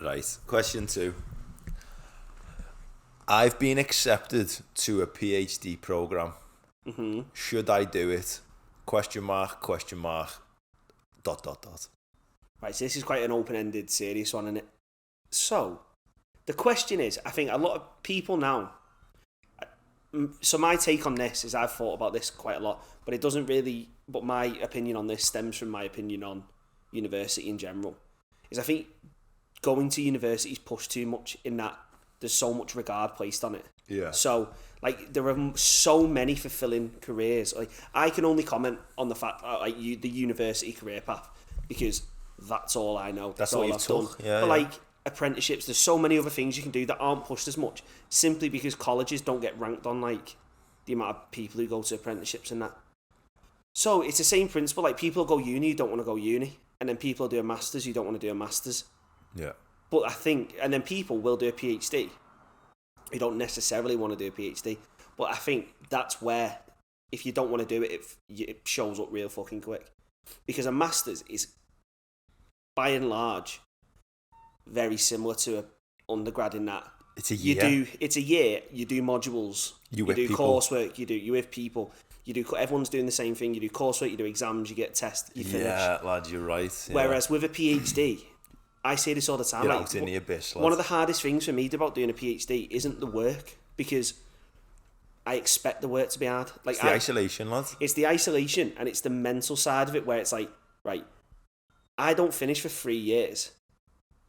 Right. Question 2. I've been accepted to a PhD program. Mm-hmm. Should I do it? Question mark, question mark, ... Right, so this is quite an open-ended, serious one, isn't it? So, the question is, I think a lot of people now... So my take on this is I've thought about this quite a lot, but it doesn't really... But my opinion on this stems from my opinion on university in general. Is I think going to university is pushed too much in that there's so much regard placed on it. Yeah. So, like, there are so many fulfilling careers. Like, I can only comment on the fact, the university career path, because that's all I know. That's all all you've I've done. took. Yeah, but, yeah. like, apprenticeships, there's so many other things you can do that aren't pushed as much, simply because colleges don't get ranked on, like, the amount of people who go to apprenticeships and that. So, it's the same principle. Like, people go uni who don't want to go uni, and then people do a master's who don't want to do a master's. Yeah. But I think, and then people will do a PhD who don't necessarily want to do a PhD. But I think that's where, if you don't want to do it, it shows up real fucking quick. Because a master's is, by and large, very similar to an undergrad in that. It's a year. It's a year, you do modules, you do people. coursework, you with people, everyone's doing the same thing, you do coursework, you do exams, you get tests, you finish. Yeah, lad, you're right. Yeah. Whereas with a PhD... I say this all the time. You're like, out in the abyss, lad. One of the hardest things for me about doing a PhD isn't the work, because I expect the work to be hard. Like, it's the isolation, lad. It's the isolation, and it's the mental side of it, where it's like, right, I don't finish for 3 years,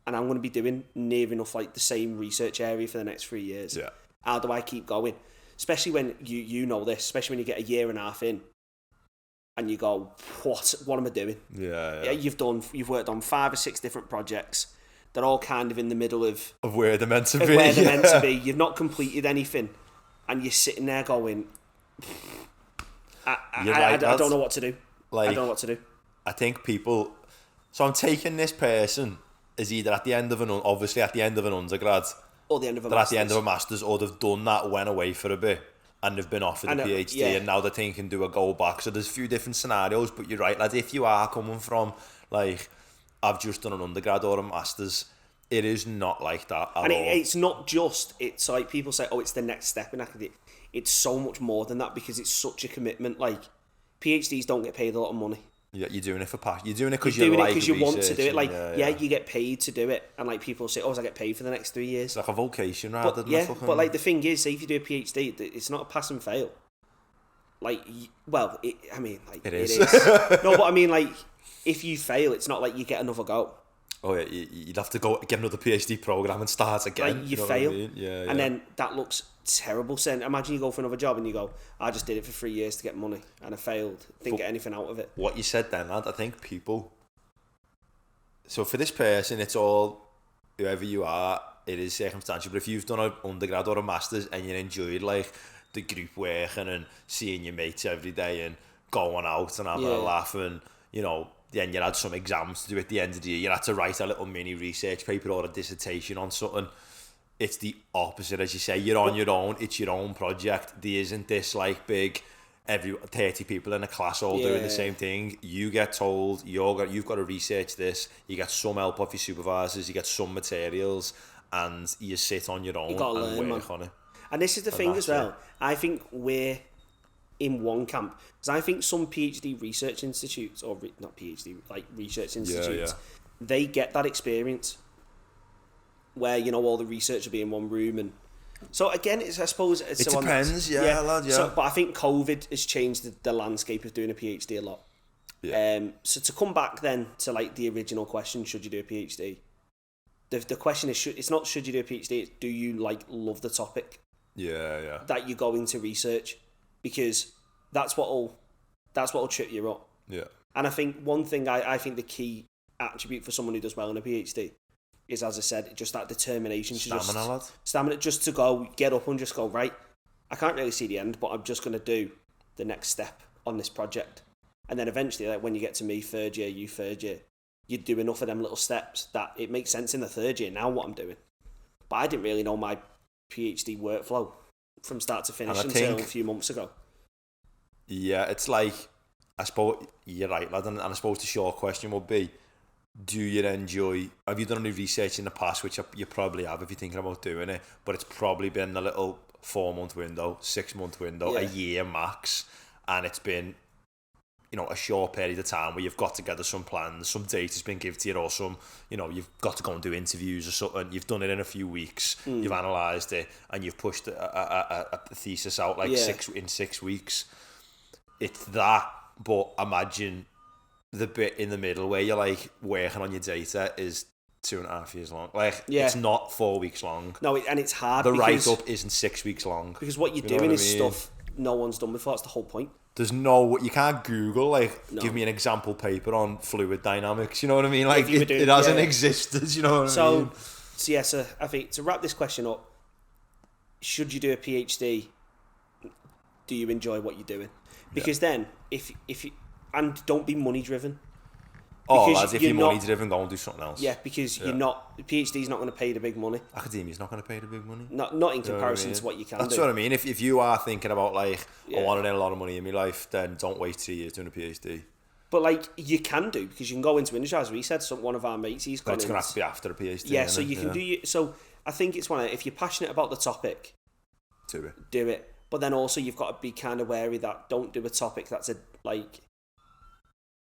and I'm going to be doing near enough like the same research area for the next 3 years. Yeah. How do I keep going? Especially when you know this, especially when you get a year and a half in, and you go, what am I doing? Yeah. You've worked on 5 or 6 different projects. They're all kind of in the middle of where they're meant to be. Where they're meant to be. You've not completed anything, and you're sitting there going, I don't know what to do. Like, I don't know what to do. I think people... So I'm taking this person as either at the end of obviously at the end of an undergrad, or the end of a they're master's. at the end of a master's, or they've done that, went away for a bit, and they've been offered a PhD, and now they're thinking do a go back. So there's a few different scenarios, but you're right, lads. If you are coming from, like, I've just done an undergrad or a master's, it is not like that at all. It's not just, it's like people say, oh, it's the next step in academia. It's so much more than that, because it's such a commitment. Like, PhDs don't get paid a lot of money. Yeah, you're doing it for passion. You're doing it because you like want to do it. Like, yeah, you get paid to do it, and like people say, "Oh, I get paid for the next 3 years." It's like a vocation rather than a fucking... But like the thing is, say if you do a PhD, it's not a pass and fail. Like, it is. No, but I mean, like, if you fail, it's not like you get another go. Oh yeah, you'd have to go get another PhD program and start again. Like, you fail, I mean? Yeah. And then that looks terrible. So imagine you go for another job and you go, I just did it for 3 years to get money and I failed. Didn't get anything out of it. What you said then, lad, I think people... So for this person, it's all, whoever you are, it is circumstantial. But if you've done an undergrad or a master's and you enjoyed, like, the group working and seeing your mates every day and going out and having a laugh, and, you know, then you had some exams to do at the end of the year, you had to write a little mini research paper or a dissertation on something. It's the opposite, as you say. You're on your own. It's your own project. There isn't this, like, big 30 people in a class all doing the same thing. You get told you've got to research this. You get some help off your supervisors. You get some materials, and you sit on your own and work on it. And this is the thing as well. I think we're in one camp, because I think some PhD research institutes, or not PhD, like research institutes, they get that experience where, you know, all the research will be in one room. And so again, I suppose it depends, lad. So, but I think COVID has changed the landscape of doing a PhD a lot. So to come back then to, like, the original question, should you do a PhD? The question is, it's not should you do a PhD, it's do you, like, love the topic that you go into research, because that's what'll trip you up. And I think one thing, I think the key attribute for someone who does well in a PhD is, as I said, just that determination. Stamina, just to go, get up and just go, right, I can't really see the end, but I'm just going to do the next step on this project. And then eventually, like, when you get to me third year, you do enough of them little steps that it makes sense in the third year now what I'm doing. But I didn't really know my PhD workflow from start to finish until a few months ago. Yeah, it's like, I suppose, you're right, lad, and I suppose the short question would be, do you enjoy? Have you done any research in the past, which you probably have if you're thinking about doing it? But it's probably been a little 4-month window, 6-month window, a year max, and it's been, you know, a short period of time where you've got together some plans, some data's been given to you, or some, you know, you've got to go and do interviews or something. You've done it in a few weeks, you've analysed it, and you've pushed a thesis out like 6 weeks. It's that, but imagine the bit in the middle where you're like working on your data is 2.5 years long. Like, it's not 4 weeks long. No, and it's hard. The write-up isn't 6 weeks long. Because what you're doing is stuff no one's done before. That's the whole point. There's you can't Google, give me an example paper on fluid dynamics, you know what I mean? Like, it hasn't existed, you know what I mean? So I think to wrap this question up, should you do a PhD? Do you enjoy what you're doing? Because then, if you, and don't be money driven. As if you're money driven, go and do something else. Yeah, because you're not. The PhD's not going to pay the big money. Academia's not going to pay the big money. Not in comparison to what you can do. That's what I mean. If you are thinking about I want to earn a lot of money in my life, then don't wait 2 years doing a PhD. But you can do, because you can go into industry, as we said. One of our mates, he's gone. But it's going to have to be after a PhD. Yeah, so you can do. So I think it's if you're passionate about the topic, do it. But then also you've got to be kind of wary that don't do a topic that's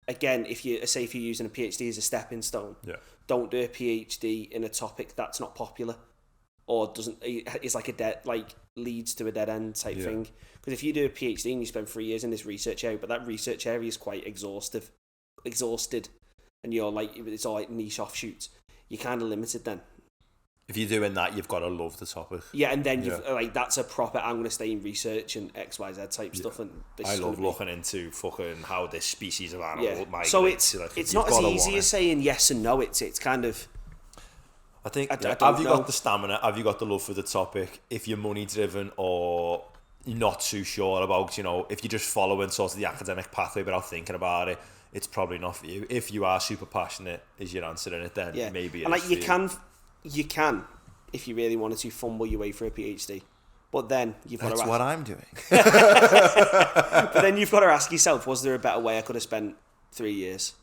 again, if you're using a PhD as a stepping stone, don't do a PhD in a topic that's not popular or is like leads to a dead end type thing. Because if you do a PhD and you spend 3 years in this research area, but that research area is quite exhausted, and you're it's all like niche offshoots, you're kind of limited then. If you're doing that, you've got to love the topic. Yeah, and then you've that's a proper, I'm going to stay in research and XYZ type stuff. And I love looking into fucking how this species of animal migrates. So it's not as easy as saying yes and no. It's kind of. I think. Have you got the stamina? Have you got the love for the topic? If you're money driven or you're not too sure about, if you're just following sort of the academic pathway without thinking about it, it's probably not for you. If you are super passionate, is your answer in it? Then maybe. And you can, if you really wanted to, fumble your way for a PhD. But then you've got to That's what I'm doing. But then you've got to ask yourself, was there a better way I could have spent 3 years?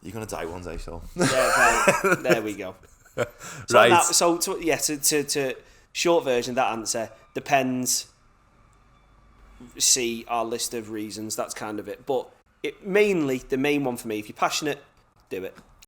You're going to die one day, so. Yeah, there we go. So, to short version of that answer, depends. See our list of reasons, that's kind of it. But the main one for me, if you're passionate, do it.